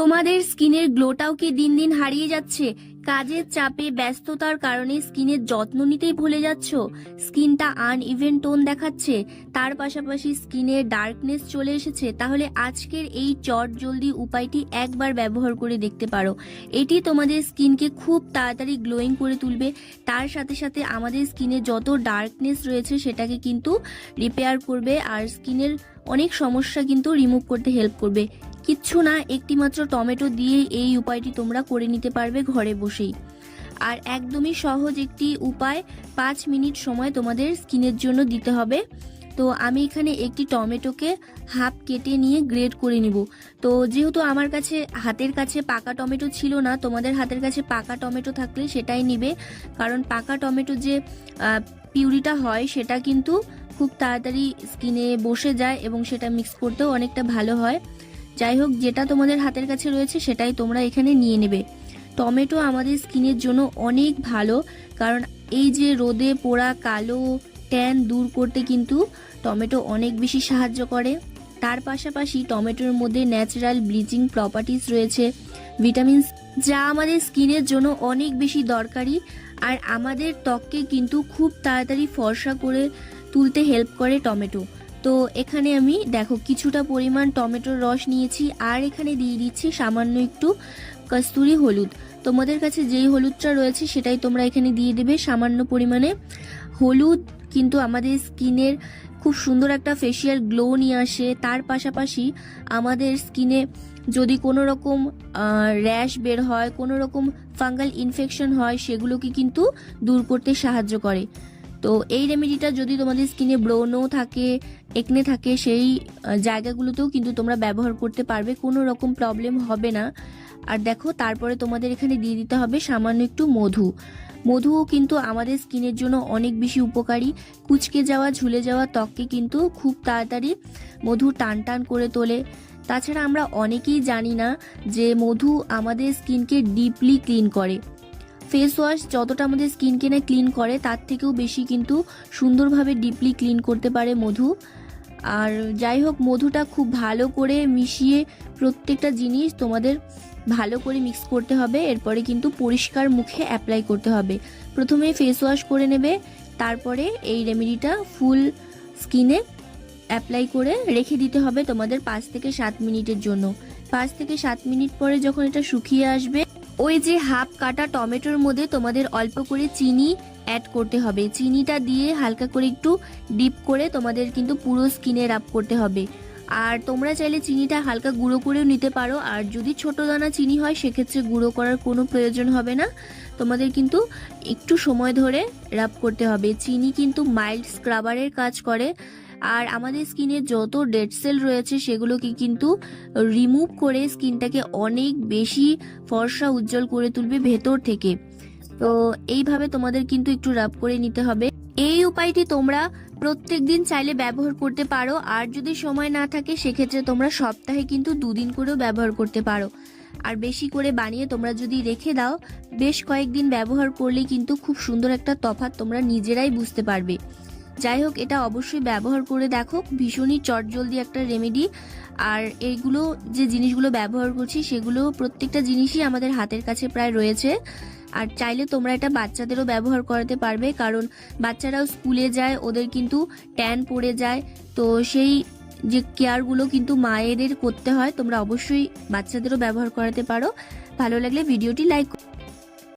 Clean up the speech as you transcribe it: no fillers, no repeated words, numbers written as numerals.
তোমাদের স্কিনের গ্লোটাও কি দিন দিন হারিয়ে যাচ্ছে? কাজের চাপে ব্যস্ততার কারণে স্কিনের যত্ন নিতেই ভুলে যাচ্ছ, স্কিনটা আনইভেন টোন দেখাচ্ছে, তার পাশাপাশি স্কিনের ডার্কনেস চলে এসেছে, তাহলে আজকের এই চটজলদি উপায়টি একবার ব্যবহার করে দেখতে পারো। এটি তোমাদের স্কিনকে খুব তাড়াতাড়ি গ্লোয়িং করে তুলবে, তার সাথে সাথে আমাদের স্কিনে যত ডার্কনেস রয়েছে সেটাকে কিন্তু রিপেয়ার করবে আর স্কিনের অনেক সমস্যা কিন্তু রিমুভ করতে হেল্প করবে। কিচ্ছু না, একটি মাত্র টমেটো দিয়ে এই উপায়টি তোমরা করে নিতে পারবে ঘরে বসেই। আর একদমই সহজ একটি উপায়, 5 মিনিট সময় তোমাদের স্কিনের জন্য দিতে হবে। তো আমি এখানে একটি টমেটোকে হাফ কেটে নিয়ে গ্রেড করে নিব। তো যেহেতু আমার কাছে হাতের কাছে পাকা টমেটো ছিল না, তোমাদের হাতের কাছে পাকা টমেটো থাকলে সেটাই নিবে, কারণ পাকা টমেটো যে পিউরিটা হয় সেটা কিন্তু খুব তাড়াতাড়ি স্কিনে বসে যায় এবং সেটা মিক্স করতেও অনেকটা ভালো হয়। যাই হোক, যেটা তোমাদের হাতের কাছে রয়েছে সেটাই তোমরা এখানে নিয়ে নেবে। টমেটো আমাদের স্কিনের জন্য অনেক ভালো, কারণ এই যে রোদে পোড়া কালো ট্যান দূর করতে কিন্তু টমেটো অনেক বেশি সাহায্য করে। তার পাশাপাশি টমেটোর মধ্যে ন্যাচারাল ব্লিচিং প্রপার্টিস রয়েছে, ভিটামিনস, যা আমাদের স্কিনের জন্য অনেক বেশি দরকারি আর আমাদের ত্বককে কিন্তু খুব তাড়াতাড়ি ফর্সা করে তুলতে হেল্প করে টমেটো। তো এখানে আমি দেখো কিছুটা পরিমাণ টমেটোর রস নিয়েছি আর এখানে দিয়ে দিচ্ছি সামান্য একটু কস্তুরি হলুদ। তোমাদের কাছে যেই হলুদটা রয়েছে সেটাই তোমরা এখানে দিয়ে দেবে সামান্য পরিমাণে। হলুদ কিন্তু আমাদের স্কিনের খুব সুন্দর একটা ফেসিয়াল গ্লো নিয়ে আসে, তার পাশাপাশি আমাদের স্কিনে যদি কোনো রকম র্যাশ বের হয়, কোনো রকম ফাঙ্গাল ইনফেকশন হয়, সেগুলোকে কিন্তু দূর করতে সাহায্য করে। তো এই রেমেডিটা যদি তোমাদের স্কিনে ব্রোনও থাকে, একনে থাকে, সেই জায়গাগুলোতেও কিন্তু তোমরা ব্যবহার করতে পারবে, কোনো রকম প্রবলেম হবে না। আর দেখো তারপরে তোমাদের এখানে দিয়ে দিতে হবে সামান্য একটু মধু। মধুও কিন্তু আমাদের স্কিনের জন্য অনেক বেশি উপকারী, কুচকে যাওয়া ঝুলে যাওয়া ত্বককে কিন্তু খুব তাড়াতাড়ি মধু টান টান করে তোলে। তাছাড়া আমরা অনেকেই জানি না যে মধু আমাদের স্কিনকে ডিপলি ক্লিন করে। ফেস ওয়াশ যতটা আমাদের স্কিনকে না ক্লিন করে তার থেকেও বেশি কিন্তু সুন্দরভাবে ডিপলি ক্লিন করতে পারে মধু। আর যাই হোক, মধুটা খুব ভালো করে মিশিয়ে প্রত্যেকটা জিনিস তোমাদের ভালো করে মিক্স করতে হবে, এরপরে কিন্তু পরিষ্কার মুখে অ্যাপ্লাই করতে হবে। প্রথমে ফেস ওয়াশ করে নেবে, তারপরে এই রেমেডিটা ফুল স্কিনে অ্যাপ্লাই করে রেখে দিতে হবে তোমাদের 5 থেকে 7 মিনিটের জন্য। 5 থেকে 7 মিনিট পরে যখন এটা শুকিয়ে আসবে, ওই যে হাফ কাটা টমেটোর মধ্যে তোমাদের অল্প করে চিনি অ্যাড করতে হবে। চিনিটা দিয়ে হালকা করে একটু ডিপ করে তোমাদের কিন্তু পুরো স্কিনে রাব করতে হবে। আর তোমরা চাইলে চিনিটা হালকা গুঁড়ো করেও নিতে পারো, আর যদি ছোট দানা চিনি হয় সেক্ষেত্রে গুঁড়ো করার কোনো প্রয়োজন হবে না, তোমাদের কিন্তু একটু সময় ধরে রাব করতে হবে। চিনি কিন্তু মাইল্ড স্ক্রাবারের কাজ করে আর আমাদের স্কিনে যত ডেড সেল রয়েছে সেগুলোকে কিন্তু রিমুভ করে স্কিনটাকে অনেক বেশি ফর্সা উজ্জ্বল করে তুলবে ভেতর থেকে। তো এইভাবে তোমাদের কিন্তু একটু রাব করে নিতে হবে। এই উপায়টি তোমরা প্রত্যেক দিন চাইলে ব্যবহার করতে পারো, আর যদি সময় না থাকে সেক্ষেত্রে তোমরা সপ্তাহে কিন্তু 2 দিন করেও ব্যবহার করতে পারো। আর বেশি করে বানিয়ে তোমরা যদি রেখে দাও, বেশ কয়েকদিন ব্যবহার করলে কিন্তু খুব সুন্দর একটা তফাৎ তোমরা নিজেরাই বুঝতে পারবে। যাই হোক, এটা অবশ্যই ব্যবহার করে দেখো, ভীষণই চটজলদি একটা রেমেডি। আর এইগুলো যে জিনিসগুলো ব্যবহার করছি সেগুলো প্রত্যেকটা জিনিসই আমাদের হাতের কাছে প্রায় রয়েছে। আর চাইলে তোমরা এটা বাচ্চাদেরও ব্যবহার করাতে পারবে, কারণ বাচ্চারাও স্কুলে যায়, ওদের কিন্তু ট্যান পড়ে যায়, তো সেই যে কেয়ারগুলো কিন্তু মায়েদের করতে হয়। তোমরা অবশ্যই বাচ্চাদেরও ব্যবহার করাতে পারো। ভালো লাগলে ভিডিওটি লাইক